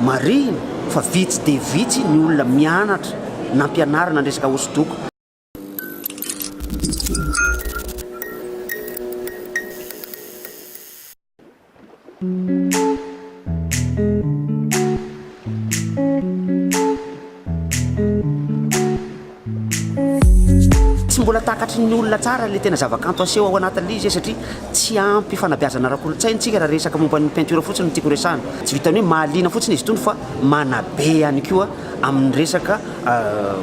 marina fa vitsy dia vitsy ny olona mianatra nampianarana resaka hosodoko. Tsy mbola takatry ny olona tsara le tena zavakanto aseho ao anatin'izy satria tsy ampy fanabeazana ara-kolontsaintsika raha resaka momba ny peinture fotsiny ny tiako resahana. Tsy vitany hoe mahaliana fotsiny izy itony fa manabe ihany koa amin'ny resaka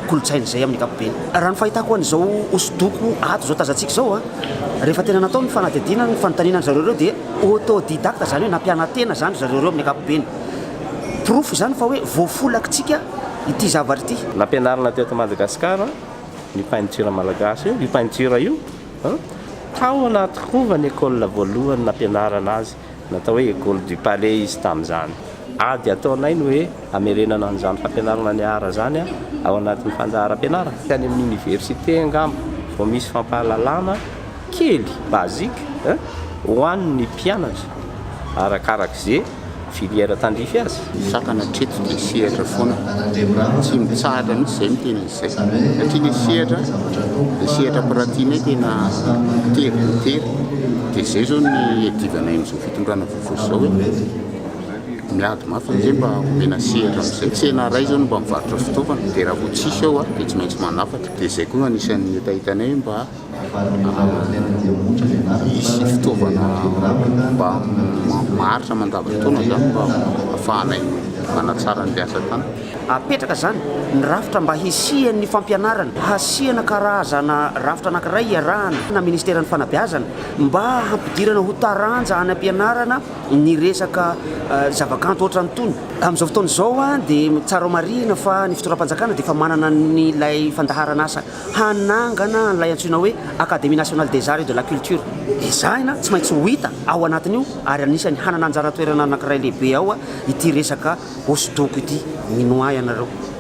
kolontsaina izay amin'ny ankapobeny. Raha ny fahitako an'izao hosodoko ato zao tazantsika zao rehefa tena natao ny fanadihadiana ny fanontaniana zareo reo dia autodidacte zany hoe nampianatena zany zareo reo amin'ny ankapobeny. Proof zany fa hoe voafolakitsika ity zavatra ity. Nampianarana teo Madagasikara ny peinture malagasy io peinture io tao anaty rova ny école voalohany nampianarana azy natao hoe école du palais izy tamin'izany. Ady ataonay ny hoe amerenana an'izany fampianarana ny ara zany ao anatin'ny fandaharam-pianarana. Any amin'ny université angamba vao misy fampahalalana kely basique ho an'ny mpianatra arakarak'izay filière tandrify azy. Sakana treto dia sehatra foana tsy mitsahatra mihitsy izay miteny izay satria le sehatra pratinay tena tery dia izay zao ny edivanay amin'izao fitondrana vovosy zao hoe miady mafy amizay mba omena sehatra amizay. Tsena ray zao no mba mivarotra fitaovana dia raha vao tsisy ao dia tsy maintsy manafatra. Dia izay koa anisan'ny etahitanay mba hisy fitaovana mba maharitra mandavan-taona zany mba ahafahanay manatsara ny asa tany. Apetraka zany ny rafitra mba hisian'ny fampianarana, hasiana karazana rafitra anankiray iarahana na ministera ny fanabeazana mba hampidirana ho taranja any ampianarana ny resaka zavakanto ohatra nytony. Amin'izao fotoana izao dia tsara marina fa ny fitoram-panjakana dia efa manana nylay fandaharana asa hanangana n'ilay antsoina hoe Académie nationale des arts et de la culture. Izany tsy maintsy ho hita ao anatin'io ary anisany hanana anjara toerana anankiray lehibe ao ity resaka hosodoko ity minoa ianareo.